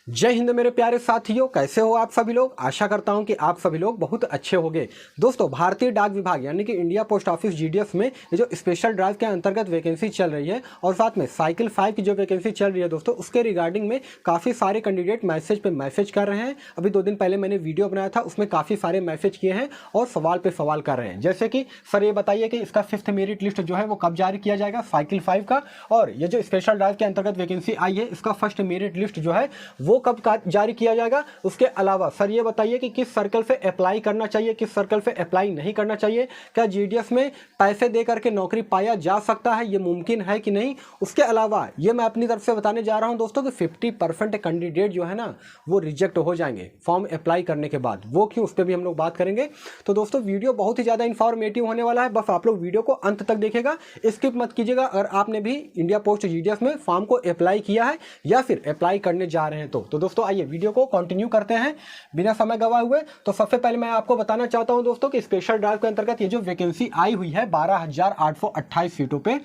जय हिंद मेरे प्यारे साथियों, कैसे हो आप सभी लोग। आशा करता हूं कि आप सभी लोग बहुत अच्छे होंगे। दोस्तों, भारतीय डाक विभाग यानी कि इंडिया पोस्ट ऑफिस जीडीएफ में ये जो स्पेशल ड्राइव के अंतर्गत वैकेंसी चल रही है और साथ में साइकिल 5 की जो वैकेंसी चल रही है दोस्तों, उसके रिगार्डिंग में काफ़ी सारे कैंडिडेट मैसेज पे मैसेज कर रहे हैं। अभी 2 दिन पहले मैंने वीडियो बनाया था, उसमें काफ़ी सारे मैसेज किए हैं और सवाल पे सवाल कर रहे हैं। जैसे कि सर ये बताइए कि इसका 5th मेरिट लिस्ट जो है वो कब जारी किया जाएगा साइकिल 5 का, और ये जो स्पेशल ड्राइव के अंतर्गत वैकेंसी आई है इसका 1st मेरिट लिस्ट जो है वो कब जारी किया जाएगा। उसके अलावा सर ये बताइए कि किस सर्कल पे अप्लाई करना चाहिए, किस सर्कल पे अप्लाई नहीं करना चाहिए। क्या जीडीएस में पैसे दे करके नौकरी पाया जा सकता है, ये मुमकिन है कि नहीं। उसके अलावा ये मैं अपनी तरफ से बताने जा रहा हूं दोस्तों कि 50% कैंडिडेट जो है ना वो रिजेक्ट हो जाएंगे फॉर्म अप्लाई करने के बाद। वो क्यों, उस पर भी हम लोग बात करेंगे। तो दोस्तों वीडियो बहुत ही ज़्यादा इंफॉर्मेटिव होने वाला है, बस आप लोग वीडियो को अंत तक देखिएगा, स्किप मत कीजिएगा। अगर आपने भी इंडिया पोस्ट जीडीएस में फॉर्म को अप्लाई किया है या फिर अप्लाई करने जा रहे हैं तो दोस्तों आइए वीडियो को कंटिन्यू करते हैं बिना समय गवाए हुए। तो सबसे पहले मैं आपको बताना चाहता हूं दोस्तों कि स्पेशल ड्राइव के अंतर्गत ये जो वैकेंसी आई हुई है 12,828 सीटों पे,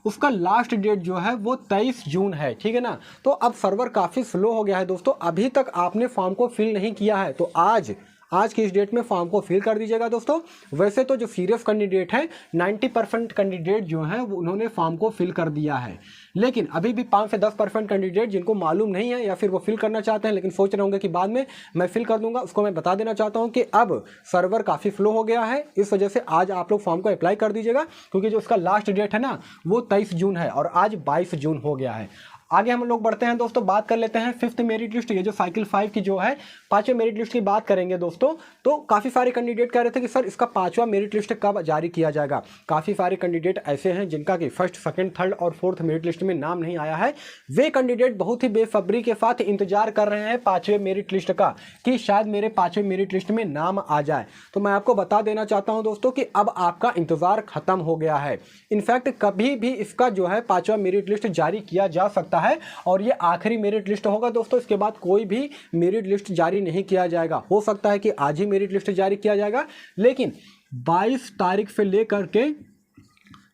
उसका लास्ट डेट जो है वो 23 जून है, ठीक है ना। तो अब सर्वर काफ़ी स्लो हो गया है दोस्तों, अभी तक आपने फॉर्म को फिल नहीं किया है तो आज की इस डेट में फॉर्म को फिल कर दीजिएगा दोस्तों। वैसे तो जो सीरियस कैंडिडेट है 90% कैंडिडेट जो है वो उन्होंने फॉर्म को फिल कर दिया है, लेकिन अभी भी 5 से 10% कैंडिडेट जिनको मालूम नहीं है या फिर वो फिल करना चाहते हैं लेकिन सोच रहे होंगे कि बाद में मैं फिल कर दूंगा, उसको मैं बता देना चाहता हूं कि अब सर्वर काफ़ी स्लो हो गया है। इस वजह से आज आप लोग फॉर्म को अप्लाई कर दीजिएगा, क्योंकि जो उसका लास्ट डेट है ना वो 23 जून है और आज 22 जून हो गया है। आगे हम लोग बढ़ते हैं दोस्तों, बात कर लेते हैं 5th मेरिट लिस्ट। ये जो साइकिल 5 की जो है 5वें मेरिट लिस्ट की बात करेंगे दोस्तों, तो काफ़ी सारे कैंडिडेट कह रहे थे कि सर इसका 5वां मेरिट लिस्ट कब जारी किया जाएगा। काफ़ी सारे कैंडिडेट ऐसे हैं जिनका कि 1st, 2nd, 3rd और 4th मेरिट लिस्ट में नाम नहीं आया है। वे कैंडिडेट बहुत ही बेसब्री के साथ इंतजार कर रहे हैं 5वें मेरिट लिस्ट का, कि शायद मेरे 5वें मेरिट लिस्ट में नाम आ जाए। तो मैं आपको बता देना चाहता हूं दोस्तों कि अब आपका इंतजार खत्म हो गया है। इनफैक्ट कभी भी इसका जो है 5वां मेरिट लिस्ट जारी किया जा सकता है और ये आखिरी मेरिट लिस्ट होगा दोस्तों। इसके बाद कोई भी मेरिट लिस्ट जारी नहीं किया जाएगा। हो सकता है कि आज ही मेरिट लिस्ट जारी किया जाएगा, लेकिन 22 तारीख से लेकर के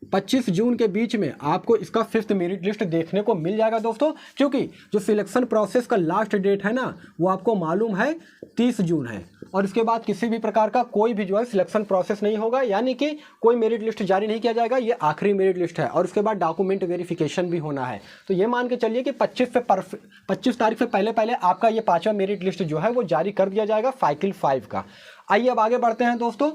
25 जून के बीच में आपको इसका 5th मेरिट लिस्ट देखने को मिल जाएगा दोस्तों, क्योंकि जो सिलेक्शन प्रोसेस का लास्ट डेट है ना वो आपको मालूम है 30 जून है, और इसके बाद किसी भी प्रकार का कोई भी जो है सिलेक्शन प्रोसेस नहीं होगा, यानी कि कोई मेरिट लिस्ट जारी नहीं किया जाएगा। ये आखिरी मेरिट लिस्ट है और उसके बाद डॉक्यूमेंट वेरिफिकेशन भी होना है। तो ये मान के चलिए कि 25 तारीख से पहले आपका ये 5वां मेरिट लिस्ट जो है वो जारी कर दिया जाएगा साइकिल 5 का। आइए अब आगे बढ़ते हैं दोस्तों,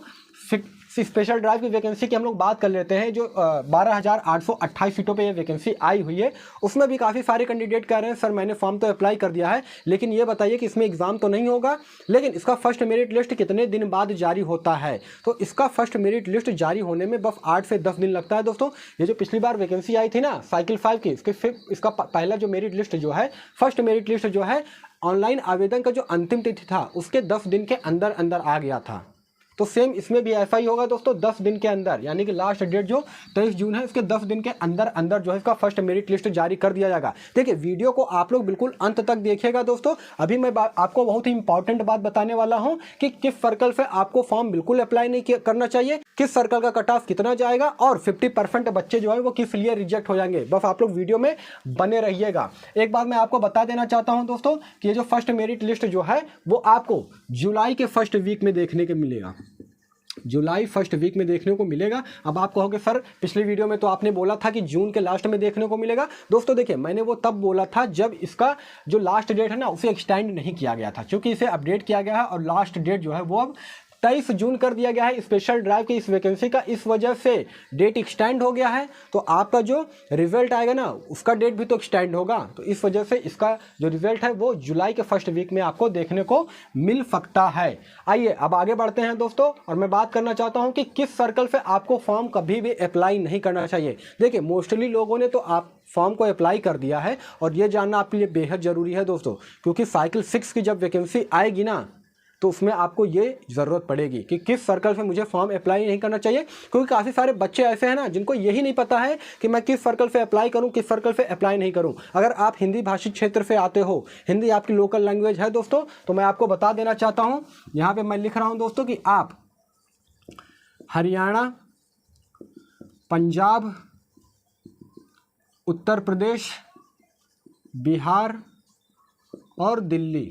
स्पेशल ड्राइव की वैकेंसी की हम लोग बात कर लेते हैं। जो 12,828 सीटों पे ये वैकेंसी आई हुई है, उसमें भी काफ़ी सारे कैंडिडेट कह रहे हैं सर मैंने फॉर्म तो अप्लाई कर दिया है, लेकिन ये बताइए कि इसमें एग्जाम तो नहीं होगा, लेकिन इसका 1st मेरिट लिस्ट कितने दिन बाद जारी होता है। तो इसका 1st मेरिट लिस्ट जारी होने में बस 8 से 10 दिन लगता है दोस्तों। ये जो पिछली बार वैकेंसी आई थी ना साइकिल 5 की, इसका पहला जो मेरिट लिस्ट जो है 1st मेरिट लिस्ट जो है ऑनलाइन आवेदन का जो अंतिम तिथि था उसके 10 दिन के अंदर अंदर आ गया था। तो सेम इसमें भी ऐसा ही होगा दोस्तों, 10 दिन के अंदर, यानी कि लास्ट डेट जो 23 जून है उसके 10 दिन के अंदर अंदर जो है इसका 1st मेरिट लिस्ट जारी कर दिया जाएगा। देखिए वीडियो को आप लोग बिल्कुल अंत तक देखिएगा दोस्तों। अभी मैं आपको बहुत ही इंपॉर्टेंट बात बताने वाला हूं कि किस सर्कल से आपको फॉर्म बिल्कुल अप्लाई नहीं करना चाहिए, किस सर्कल का कट ऑफ कितना जाएगा और 50% बच्चे जो है वो किस लिए रिजेक्ट हो जाएंगे। बस आप लोग वीडियो में बने रहिएगा। एक बात मैं आपको बता देना चाहता हूं दोस्तों कि ये जो 1st मेरिट लिस्ट जो है वो आपको जुलाई के 1st वीक में देखने को मिलेगा। जुलाई 1st वीक में देखने को मिलेगा। अब आप कहोगे सर पिछली वीडियो में तो आपने बोला था कि जून के लास्ट में देखने को मिलेगा। दोस्तों देखिए, मैंने वो तब बोला था जब इसका जो लास्ट डेट है ना उसे एक्सटेंड नहीं किया गया था, क्योंकि इसे अपडेट किया गया है और लास्ट डेट जो है वो अब 23 जून कर दिया गया है स्पेशल ड्राइव की इस वैकेंसी का। इस वजह से डेट एक्सटेंड हो गया है, तो आपका जो रिजल्ट आएगा ना उसका डेट भी तो एक्सटेंड होगा। तो इस वजह से इसका जो रिजल्ट है वो जुलाई के 1st वीक में आपको देखने को मिल सकता है। आइए अब आगे बढ़ते हैं दोस्तों, और मैं बात करना चाहता हूं कि किस सर्कल से आपको फॉर्म कभी भी अप्लाई नहीं करना चाहिए। देखिए मोस्टली लोगों ने तो आप फॉर्म को अप्लाई कर दिया है और ये जानना आपके लिए बेहद ज़रूरी है दोस्तों, क्योंकि साइकिल 6 की जब वैकेंसी आएगी ना तो उसमें आपको ये ज़रूरत पड़ेगी कि किस सर्कल से मुझे फॉर्म अप्लाई नहीं करना चाहिए, क्योंकि काफ़ी सारे बच्चे ऐसे हैं ना जिनको यही नहीं पता है कि मैं किस सर्कल से अप्लाई करूं, किस सर्कल से अप्लाई नहीं करूं। अगर आप हिंदी भाषी क्षेत्र से आते हो, हिंदी आपकी लोकल लैंग्वेज है दोस्तों, तो मैं आपको बता देना चाहता हूं, यहाँ पर मैं लिख रहा हूँ दोस्तों कि आप हरियाणा, पंजाब, उत्तर प्रदेश, बिहार और दिल्ली,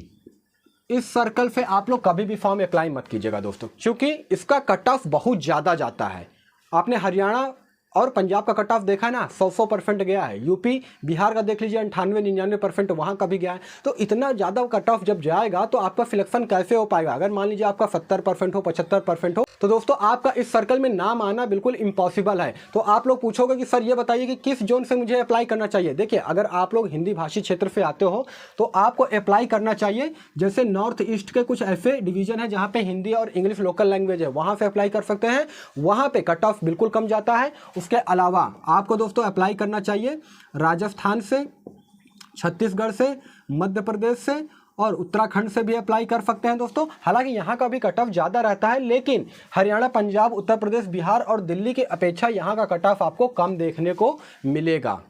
इस सर्कल पे आप लोग कभी भी फॉर्म अप्लाई मत कीजिएगा दोस्तों, क्योंकि इसका कट ऑफ बहुत ज़्यादा जाता है। आपने हरियाणा और पंजाब का कट ऑफ देखा है ना, 100% गया है। यूपी बिहार का देख लीजिए 98-99% वहाँ का भी गया है। तो इतना ज़्यादा कट ऑफ जब जाएगा तो आपका सिलेक्शन कैसे हो पाएगा? अगर मान लीजिए आपका 70% हो, 75% हो, तो दोस्तों आपका इस सर्कल में नाम आना बिल्कुल इम्पॉसिबल है। तो आप लोग पूछोगे कि सर ये बताइए कि किस जोन से मुझे अप्लाई करना चाहिए। देखिए, अगर आप लोग हिंदी भाषी क्षेत्र से आते हो तो आपको अप्लाई करना चाहिए, जैसे नॉर्थ ईस्ट के कुछ ऐसे डिवीजन है जहाँ पे हिंदी और इंग्लिश लोकल लैंग्वेज है, वहाँ से अप्लाई कर सकते हैं। वहाँ पे कट ऑफ बिल्कुल कम जाता है। उसके अलावा आपको दोस्तों अप्लाई करना चाहिए राजस्थान से, छत्तीसगढ़ से, मध्य प्रदेश से और उत्तराखंड से भी अप्लाई कर सकते हैं दोस्तों। हालांकि यहाँ का भी कट ऑफ ज़्यादा रहता है, लेकिन हरियाणा, पंजाब, उत्तर प्रदेश, बिहार और दिल्ली की अपेक्षा यहाँ का कट ऑफ आपको कम देखने को मिलेगा।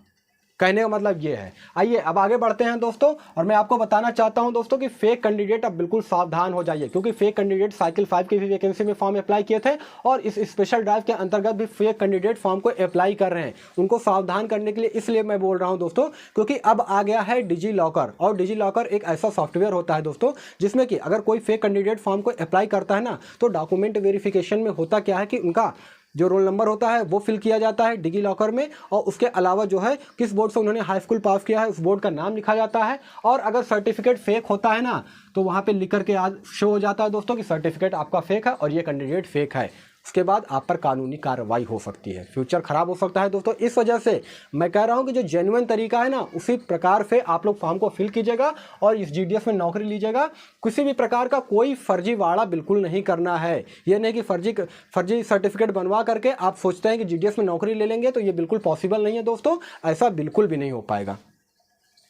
कहने का मतलब ये है। आइए अब आगे बढ़ते हैं दोस्तों, और मैं आपको बताना चाहता हूं दोस्तों कि फेक कैंडिडेट अब बिल्कुल सावधान हो जाइए, क्योंकि फेक कैंडिडेट साइकिल 5 की भी वैकेंसी में फॉर्म अप्लाई किए थे और इस स्पेशल ड्राइव के अंतर्गत भी फेक कैंडिडेट फॉर्म को अप्लाई कर रहे हैं। उनको सावधान करने के लिए इसलिए मैं बोल रहा हूं दोस्तों, क्योंकि अब आ गया है डिजी लॉकर, और डिजी लॉकर एक ऐसा सॉफ्टवेयर होता है दोस्तों जिसमें कि अगर कोई फेक कैंडिडेट फॉर्म को अप्लाई करता है ना, तो डॉक्यूमेंट वेरिफिकेशन में होता क्या है कि उनका जो रोल नंबर होता है वो फिल किया जाता है डिजी लॉकर में, और उसके अलावा जो है किस बोर्ड से उन्होंने हाई स्कूल पास किया है उस बोर्ड का नाम लिखा जाता है। और अगर सर्टिफिकेट फेक होता है ना, तो वहाँ पे लिख करके आज शो हो जाता है दोस्तों कि सर्टिफिकेट आपका फेक है और ये कैंडिडेट फेक है। उसके बाद आप पर कानूनी कार्रवाई हो सकती है, फ्यूचर खराब हो सकता है दोस्तों। इस वजह से मैं कह रहा हूं कि जो जेन्युइन तरीका है ना, उसी प्रकार से आप लोग फॉर्म को फिल कीजिएगा और इस जीडीएस में नौकरी लीजिएगा। किसी भी प्रकार का कोई फर्जीवाड़ा बिल्कुल नहीं करना है। ये नहीं कि फर्जी सर्टिफिकेट बनवा करके आप सोचते हैं कि जीडीएस में नौकरी ले लेंगे, तो ये बिल्कुल पॉसिबल नहीं है दोस्तों, ऐसा बिल्कुल भी नहीं हो पाएगा।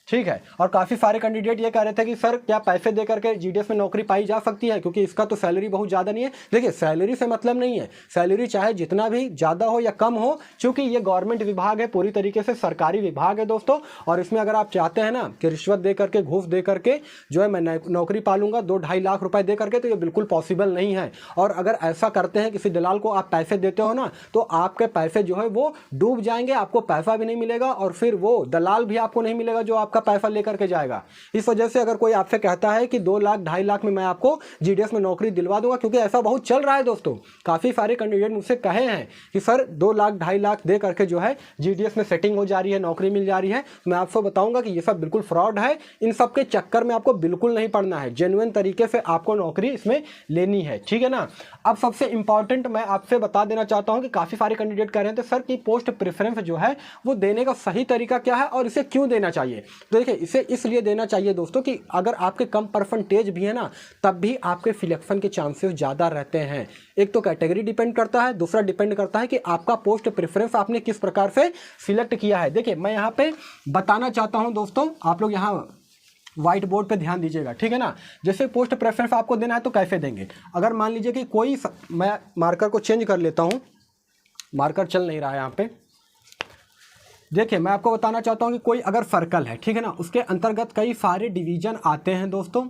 ठीक है। और काफ़ी सारे कैंडिडेट ये कह रहे थे कि सर क्या पैसे दे करके जीडीएस में नौकरी पाई जा सकती है, क्योंकि इसका तो सैलरी बहुत ज़्यादा नहीं है। देखिए, सैलरी से मतलब नहीं है, सैलरी चाहे जितना भी ज़्यादा हो या कम हो, क्योंकि ये गवर्नमेंट विभाग है, पूरी तरीके से सरकारी विभाग है दोस्तों। और इसमें अगर आप चाहते हैं ना कि रिश्वत दे करके, घूस दे करके जो है मैं नौकरी पालूंगा 2-2.5 लाख रुपए दे करके, तो ये बिल्कुल पॉसिबल नहीं है। और अगर ऐसा करते हैं, किसी दलाल को आप पैसे देते हो ना, तो आपके पैसे जो है वो डूब जाएंगे, आपको पैसा भी नहीं मिलेगा और फिर वो दलाल भी आपको नहीं मिलेगा जो आपका पैसा लेकर के जाएगा। इस वजह से अगर कोई आपसे कहता है कि 2 लाख 2.5 लाख में मैं आपको जीडीएस में नौकरी दिलवा दूंगा, क्योंकि ऐसा बहुत चल रहा है दोस्तों। काफी सारे कैंडिडेट मुझसे कहे हैं कि सर 2 लाख 2.5 लाख दे करके जो है जीडीएस में सेटिंग हो जा रही है, नौकरी मिल जा रही है। मैं आपको बताऊंगा कि ये सब बिल्कुल फ्रॉड है। इन सब के चक्कर में आपको बिल्कुल नहीं पड़ना है, जेन्युइन तरीके से आपको नौकरी इसमें लेनी है, ठीक है ना। अब सबसे इंपॉर्टेंट मैं आपसे बता देना चाहता हूं कि काफी सारे कैंडिडेट कह रहे थे सर कि पोस्ट प्रेफरेंस जो है वो देने का सही तरीका क्या है और इसे क्यों देना चाहिए। तो देखिए, इसे इसलिए देना चाहिए दोस्तों कि अगर आपके कम परसेंटेज भी है ना, तब भी आपके सिलेक्शन के चांसेस ज़्यादा रहते हैं। एक तो कैटेगरी डिपेंड करता है, दूसरा डिपेंड करता है कि आपका पोस्ट प्रेफरेंस आपने किस प्रकार से सिलेक्ट किया है। देखिए, मैं यहाँ पे बताना चाहता हूँ दोस्तों, आप लोग यहाँ व्हाइट बोर्ड पे ध्यान दीजिएगा, ठीक है ना। जैसे पोस्ट प्रेफरेंस आपको देना है तो कैसे देंगे। अगर मान लीजिए कि कोई, मैं मार्कर को चेंज कर लेता हूँ, मार्कर चल नहीं रहा है यहाँ पे। देखिए, मैं आपको बताना चाहता हूँ कि कोई अगर सर्कल है, ठीक है ना, उसके अंतर्गत कई सारे डिवीजन आते हैं दोस्तों,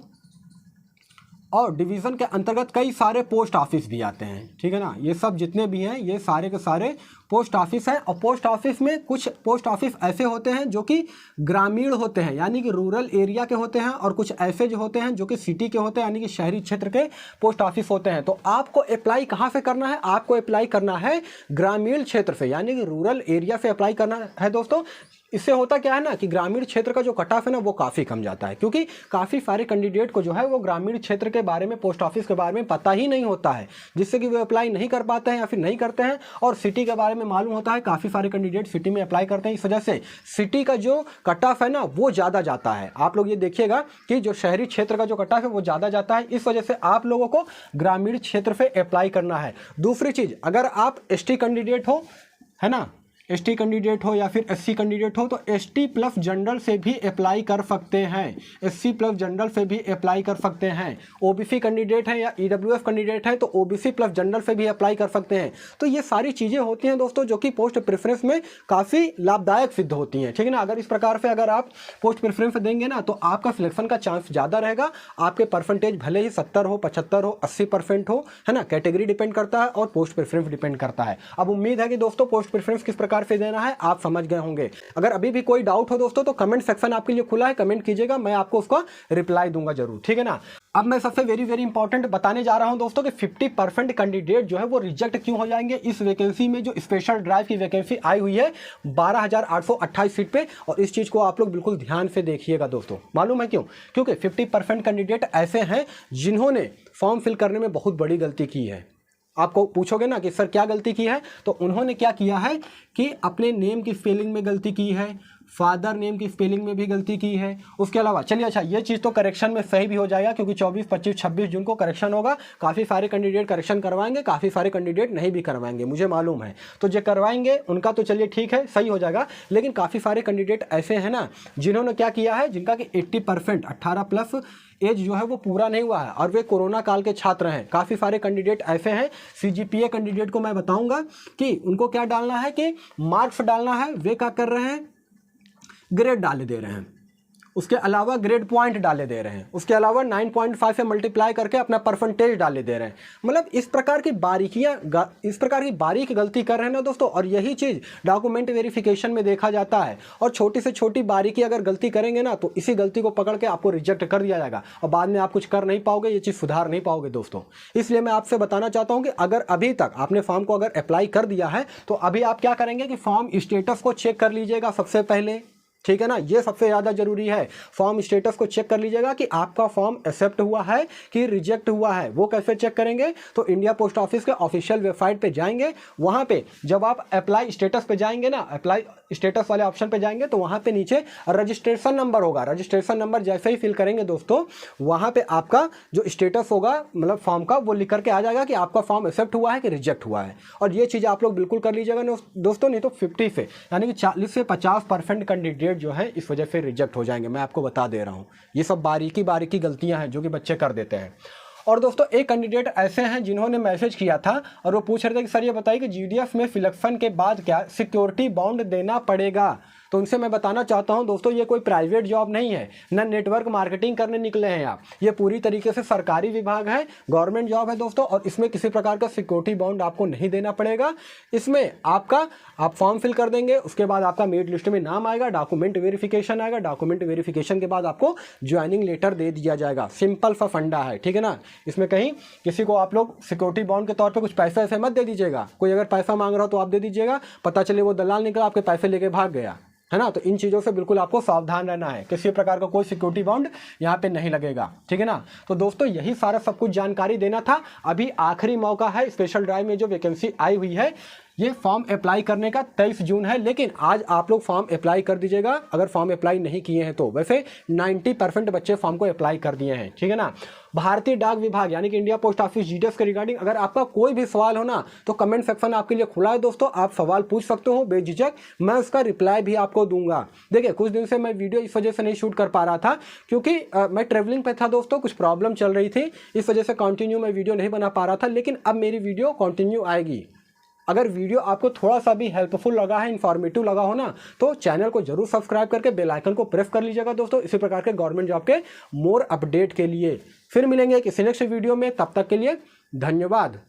और डिवीज़न के अंतर्गत कई सारे पोस्ट ऑफिस भी आते हैं, ठीक है ना। ये सब जितने भी हैं ये सारे के सारे पोस्ट ऑफिस हैं। और पोस्ट ऑफिस में कुछ पोस्ट ऑफिस ऐसे होते हैं जो कि ग्रामीण होते हैं, यानी कि रूरल एरिया के होते हैं, और कुछ ऐसे जो होते हैं जो कि सिटी के होते हैं, यानी कि शहरी क्षेत्र के पोस्ट ऑफिस होते हैं। तो आपको अप्लाई कहाँ से करना है? आपको अप्लाई करना है ग्रामीण क्षेत्र से, यानी कि रूरल एरिया से अप्लाई करना है दोस्तों। इससे होता क्या है ना कि ग्रामीण क्षेत्र का जो कट ऑफ है ना वो काफ़ी कम जाता है, क्योंकि काफ़ी सारे कैंडिडेट को जो है वो ग्रामीण क्षेत्र के बारे में, पोस्ट ऑफिस के बारे में पता ही नहीं होता है, जिससे कि वो अप्लाई नहीं कर पाते हैं या फिर नहीं करते हैं। और सिटी के बारे में मालूम होता है, काफ़ी सारे कैंडिडेट सिटी में अप्लाई करते हैं। इस वजह से सिटी का जो कट ऑफ है ना वो ज़्यादा जाता है। आप लोग ये देखिएगा कि जो शहरी क्षेत्र का जो कट ऑफ है वो ज़्यादा जाता है। इस वजह से आप लोगों को ग्रामीण क्षेत्र से अप्लाई करना है। दूसरी चीज़, अगर आप एसटी कैंडिडेट हो, है ना, एसटी कैंडिडेट हो या फिर एससी कैंडिडेट हो, तो एसटी प्लस जनरल से भी अप्लाई कर सकते हैं, एससी प्लस जनरल से भी अप्लाई कर सकते हैं। ओबीसी कैंडिडेट है या ईडब्ल्यूएफ कैंडिडेट है तो ओबीसी प्लस जनरल से भी अप्लाई कर सकते हैं। तो ये सारी चीज़ें होती हैं दोस्तों जो कि पोस्ट प्रेफरेंस में काफ़ी लाभदायक सिद्ध होती हैं, ठीक है ना। अगर इस प्रकार से अगर आप पोस्ट प्रेफरेंस देंगे ना तो आपका सिलेक्शन का चांस ज़्यादा रहेगा। आपके परसेंटेज भले ही 70 हो, 75 हो, 80% हो, है ना, कैटेगरी डिपेंड करता है और पोस्ट प्रेफरेंस डिपेंड करता है। अब उम्मीद है कि दोस्तों पोस्ट प्रेफरेंस किस प्रकार प्रकार से देना है आप समझ गए होंगे। अगर अभी भी कोई डाउट हो दोस्तों तो कमेंट सेक्शन आपके लिए खुला है, कमेंट कीजिएगा, मैं आपको उसका रिप्लाई दूंगा जरूर, ठीक है ना। अब मैं सबसे वेरी इंपॉर्टेंट बताने जा रहा हूं दोस्तों कि 50% कैंडिडेट जो है वो रिजेक्ट क्यों हो जाएंगे इस वैकेंसी में, जो स्पेशल ड्राइव की वैकेंसी आई हुई है 12,828 सीट पे। और इस चीज को आप लोग बिल्कुल ध्यान से देखिएगा दोस्तों। मालूम है क्यों? क्योंकि 50% कैंडिडेट ऐसे हैं जिन्होंने फॉर्म फिल करने में बहुत बड़ी गलती की है। आपको पूछोगे ना कि सर क्या गलती की है, तो उन्होंने क्या किया है कि अपने नेम की स्पेलिंग में गलती की है, फादर नेम की स्पेलिंग में भी गलती की है। उसके अलावा चलिए अच्छा ये चीज़ तो करेक्शन में सही भी हो जाएगा क्योंकि 24, 25, 26 जून को करेक्शन होगा। काफ़ी सारे कैंडिडेट करेक्शन करवाएंगे, काफ़ी सारे कैंडिडेट नहीं भी करवाएंगे, मुझे मालूम है। तो जो करवाएंगे उनका तो चलिए ठीक है, सही हो जाएगा। लेकिन काफ़ी सारे कैंडिडेट ऐसे हैं ना जिन्होंने क्या किया है, जिनका कि 80% 18+ एज जो है वो पूरा नहीं हुआ है और वे कोरोना काल के छात्र हैं। काफ़ी सारे कैंडिडेट ऐसे हैं। CGPA कैंडिडेट को मैं बताऊंगा कि उनको क्या डालना है कि मार्क्स डालना है, वे क्या कर रहे हैं, ग्रेड डाले दे रहे हैं। उसके अलावा ग्रेड पॉइंट डाले दे रहे हैं। उसके अलावा 9.5 से मल्टीप्लाई करके अपना परसेंटेज डाले दे रहे हैं। मतलब इस प्रकार की बारीक गलती कर रहे हैं ना दोस्तों। और यही चीज़ डॉक्यूमेंट वेरिफिकेशन में देखा जाता है। और छोटी से छोटी बारीकी अगर गलती करेंगे ना तो इसी गलती को पकड़ के आपको रिजेक्ट कर दिया जाएगा और बाद में आप कुछ कर नहीं पाओगे, ये चीज़ सुधार नहीं पाओगे दोस्तों। इसलिए मैं आपसे बताना चाहता हूँ कि अगर अभी तक आपने फॉर्म को अगर अप्लाई कर दिया है तो अभी आप क्या करेंगे कि फॉर्म स्टेटस को चेक कर लीजिएगा सबसे पहले, ठीक है ना। ये सबसे ज़्यादा जरूरी है। फॉर्म स्टेटस को चेक कर लीजिएगा कि आपका फॉर्म एक्सेप्ट हुआ है कि रिजेक्ट हुआ है। वो कैसे चेक करेंगे, तो इंडिया पोस्ट ऑफिस के ऑफिशियल वेबसाइट पे जाएंगे। वहाँ पे जब आप अप्लाई स्टेटस पे जाएंगे ना, अप्लाई स्टेटस वाले ऑप्शन पे जाएंगे तो वहाँ पे नीचे रजिस्ट्रेशन नंबर होगा। रजिस्ट्रेशन नंबर जैसे ही फिल करेंगे दोस्तों, वहाँ पे आपका जो स्टेटस होगा मतलब फॉर्म का, वो लिख करके आ जाएगा कि आपका फॉर्म एक्सेप्ट हुआ है कि रिजेक्ट हुआ है। और ये चीज़ आप लोग बिल्कुल कर लीजिएगा दोस्तों, नहीं तो 50 से यानी कि 40 से 50% कैंडिडेट जो है इस वजह से रिजेक्ट हो जाएंगे। मैं आपको बता दे रहा हूं, ये सब बारीकी गलतियां हैं जो कि बच्चे कर देते हैं। और दोस्तों एक कैंडिडेट ऐसे हैं जिन्होंने मैसेज किया था और वो पूछ रहे थे कि सर ये बताइए कि GDF में सिलेक्शन के बाद क्या सिक्योरिटी बॉन्ड देना पड़ेगा। तो उनसे मैं बताना चाहता हूं दोस्तों, ये कोई प्राइवेट जॉब नहीं है, ना नेटवर्क मार्केटिंग करने निकले हैं आप। ये पूरी तरीके से सरकारी विभाग है, गवर्नमेंट जॉब है दोस्तों। और इसमें किसी प्रकार का सिक्योरिटी बॉन्ड आपको नहीं देना पड़ेगा। इसमें आप फॉर्म फिल कर देंगे, उसके बाद आपका मेरिट लिस्ट में नाम आएगा, डॉक्यूमेंट वेरिफिकेशन आएगा, डॉक्यूमेंट वेरिफिकेशन के बाद आपको ज्वाइनिंग लेटर दे दिया जाएगा। सिंपल सा फंडा है, ठीक है ना। इसमें कहीं किसी को आप लोग सिक्योरिटी बॉन्ड के तौर पर कुछ पैसे ऐसे मत दे दीजिएगा। कोई अगर पैसा मांग रहा हो तो आप दे दीजिएगा, पता चले वो दलाल निकला आपके पैसे लेके भाग गया, है ना। तो इन चीज़ों से बिल्कुल आपको सावधान रहना है। किसी प्रकार का कोई सिक्योरिटी बॉन्ड यहाँ पे नहीं लगेगा, ठीक है ना। तो दोस्तों यही सारा सब कुछ जानकारी देना था। अभी आखिरी मौका है, स्पेशल ड्राइव में जो वैकेंसी आई हुई है ये फॉर्म अप्लाई करने का 23 जून है। लेकिन आज आप लोग फॉर्म अप्लाई कर दीजिएगा अगर फॉर्म अप्लाई नहीं किए हैं तो। वैसे 90% बच्चे फॉर्म को अप्लाई कर दिए हैं, ठीक है ना। भारतीय डाक विभाग यानी कि इंडिया पोस्ट ऑफिस GDF के रिगार्डिंग अगर आपका कोई भी सवाल हो ना तो कमेंट सेक्शन आपके लिए खुला है दोस्तों। आप सवाल पूछ सकते हो बेझिझक, मैं उसका रिप्लाई भी आपको दूंगा। देखिए कुछ दिन से मैं वीडियो इस वजह से नहीं शूट कर पा रहा था क्योंकि मैं ट्रेवलिंग पे था दोस्तों, कुछ प्रॉब्लम चल रही थी, इस वजह से कंटिन्यू मैं वीडियो नहीं बना पा रहा था। लेकिन अब मेरी वीडियो कंटिन्यू आएगी। अगर वीडियो आपको थोड़ा सा भी हेल्पफुल लगा है, इन्फॉर्मेटिव लगा हो ना, तो चैनल को जरूर सब्सक्राइब करके बेल आइकन को प्रेस कर लीजिएगा दोस्तों, इसी प्रकार के गवर्नमेंट जॉब के मोर अपडेट के लिए। फिर मिलेंगे किसी नेक्स्ट वीडियो में, तब तक के लिए धन्यवाद।